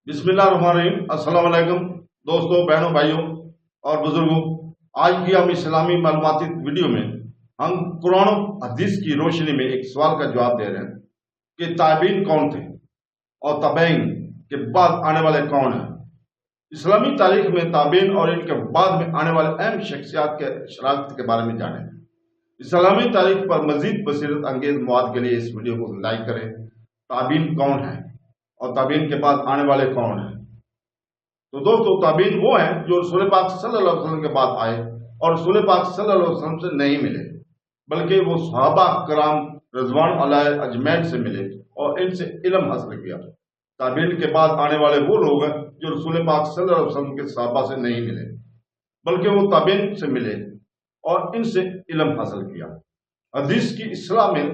बिस्मिल्लाहिर्रहमानिर्रहीम। अस्सलाम वालेकुम दोस्तों, बहनों, भाइयों और बुजुर्गों। आज की हम इस्लामी मालूमाती वीडियो में हम कुरान और हदीस की रोशनी में एक सवाल का जवाब दे रहे हैं कि ताबीन कौन थे और ताबीन के बाद आने वाले कौन हैं। इस्लामी तारीख में ताबीन और इनके बाद में आने वाले अहम शख्सियात के शराकत के बारे में जानें। इस्लामी तारीख पर मजीद बसीरत अंगेज मवाद के लिए इस वीडियो को लाइक करें। ताबीन कौन है और ताबीन के बाद आने वाले कौन हैं। तो दोस्तों, ताबीन वो हैं जो रसूल पाक सल्लल्लाहु अलैहि वसल्लम के बाद आए और रसूल पाक सल्लल्लाहु अलैहि वसल्लम से नहीं मिले, बल्कि वो सहाबा कराम रज़वान अलैहि अजमैन से मिले और इनसे इल्म हासिल किया। ताबीन के बाद आने वाले वो लोग हैं जो रसूल पाक सल्लल्लाहु अलैहि वसल्लम के सहाबा से नहीं मिले, बल्कि वो ताबीन से मिले और इनसे इल्म हासिल किया। हदीस की इस्लाह में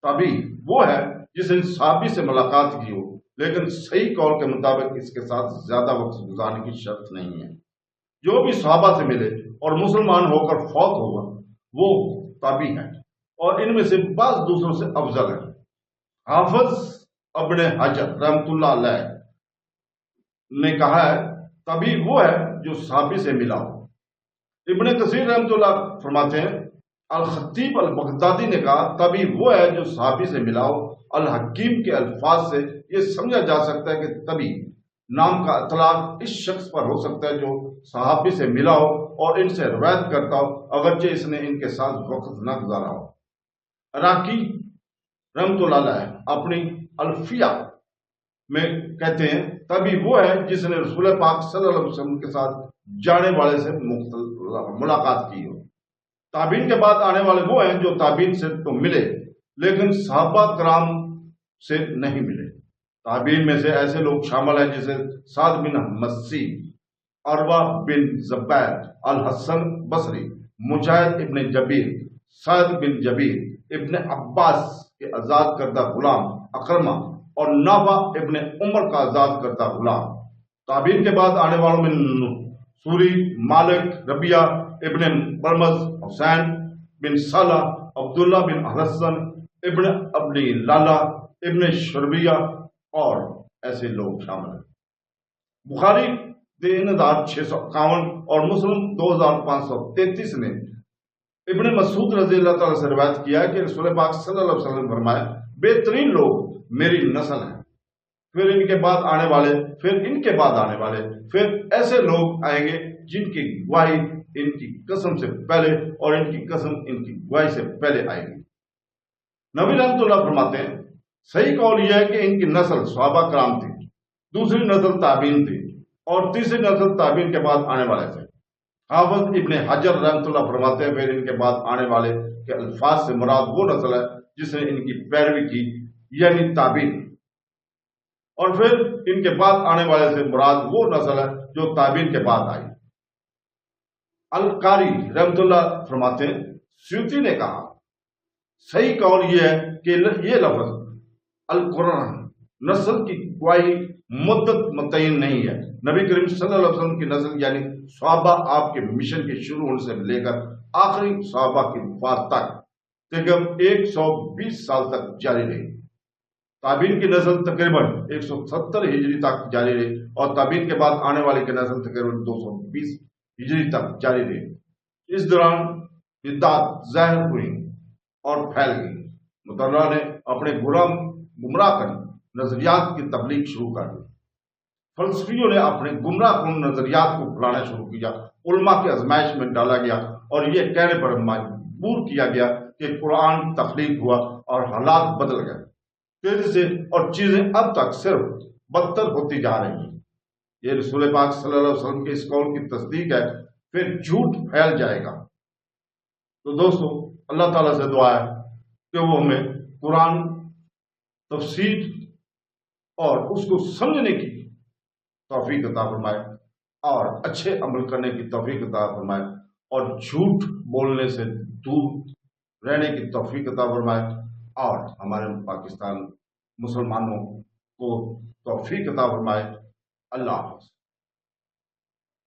ताबी वो है जिसने सहाबी से मुलाकात की हो, लेकिन सही कौल के मुताबिक इसके साथ ज्यादा वक्त गुजारने की शर्त नहीं है। जो भी सहाबा से मिले और मुसलमान होकर फौत होगा वो ताबी है और इनमें से बाज दूसरों से अफजल है। हाफिज इब्न हजर रहमतुल्लाह अलैह ने कहा है, तभी वो है जो सहाबी से मिला हो। इब्न कसीर रहमतुल्लाह फरमाते हैं, अल खतीब अल बगदादी ने कहा, तभी वो है जो सहाबी से मिला हो। अल हकीम के अल्फाज से ये समझा जा सकता है कि तभी नाम का इतलाक इस शख्स पर हो सकता है जो सहाबी से मिला हो और इनसे रवायत करता हो, अगरचे इसने इनके साथ वक्त न गुजारा हो। इराकी रहमतुल्लाह अलैह अपनी अल्फिया में कहते हैं, तभी वो है जिसने रसूल पाक सल्लल्लाहु अलैहि वसल्लम के साथ जाने वाले से मुलाकात की हो। ताबीन के बाद आने वाले वो हैं जो ताबीन से तो मिले लेकिन सहाबा कराम से नहीं मिले। ताबीन में से ऐसे लोग शामिल हैं जैसे साद बिन मस्सी, अरवा बिन ज़ुबैर, अल हसन बसरी, मुजाहिद इब्न जबीर, साद बिन जबीर, इब्न अब्बास के आजाद करदा गुलाम अकरमा और नाफा इब्न उमर का आजाद करदा गुलाम। ताबीन के बाद आने वालों में सूरी, मालिक, रबिया इब्न बरमज, हुसैन बिन साला, अब्दुल्ला बिन हसन, इब्न अब्नी लाला, इब्न शरबिया और ऐसे लोग शामिल हैं। बुखारी 3651 और मुस्लिम 2533 ने इब्न मसूद रज़ी अल्लाह ताला से रिवायत किया है कि रसूल पाक सल्लल्लाहु अलैहि वसल्लम फरमाए, बेहतरीन लोग मेरी नस्ल हैं, फिर इनके बाद आने वाले, फिर इनके बाद आने वाले, फिर ऐसे लोग आएंगे जिनकी गवाही इनकी कसम से पहले और इनकी कसम इनकी गवाही से पहले आएगी। नबी रहमतुल्लाह फरमाते हैं, सही कौल यह है कि इनकी नस्ल सहाबा कराम थी, दूसरी नस्ल ताबीन थी और तीसरी नस्ल ताबीन के बाद आने वाले थे। हाफिज इब्न हजर रहमतुल्लाह फरमाते हैं, फिर इनके बाद आने वाले के अल्फाज से मुराद वो नस्ल है जिसने इनकी पैरवी की, यानी ताबीन, और फिर इनके बाद आने वाले से मुराद वो नस्ल है जो ताबीन के बाद आई। अल-कारी रहमतुल्लाह फरमाते हैं, स्यूती ने कहा, सही कौल यह है कि ये लफ्ज अल कुरान नस्ल की कोई मुद्दत मुतय्यन नहीं है। नबी करीम सल्लल्लाहु अलैहि वसल्लम की नस्ल यानी सहाबा आपके मिशन के शुरू होने से लेकर आखिरी सहाबा की वफात तक तकरीबन 120 साल तक जारी रही। ताबीन की नस्ल तकरीबन 170 हिजरी तक जारी रही और ताबीन के बाद आने वाले की नस्ल तकरीबन 220 हिजरी तक जारी रही। इस दौरान बिदअत ज़ाहिर हुई और फैल गई। मुतल्ला ने अपने गुमराह कर नजरियात की तबलीग शुरू कर दी। फलसफियों ने अपने गुमराह कुन नजरियात को फैलाना शुरू किया। उलमा की आजमाइश में डाला गया और यह कहने पर मजबूर किया गया कि कुरान तख्लीक हुआ और हालात बदल गए तेजी से और चीजें अब तक सिर्फ बदतर होती जा रही हैं। ये रसूल पाक सल्लल्लाहु अलैहि वसल्लम के इस कौल की तस्दीक है, फिर झूठ फैल जाएगा। तो दोस्तों, अल्लाह ताला से दुआ है कि वो हमें कुरान तफसीर और उसको समझने की तौफीक अता फरमाए और अच्छे अमल करने की तौफीक अता फरमाए और झूठ बोलने से दूर रहने की तौफीक अता फरमाए और हमारे पाकिस्तान मुसलमानों को तौफीक अता फरमाए। अल्लाह हाफ़िज़।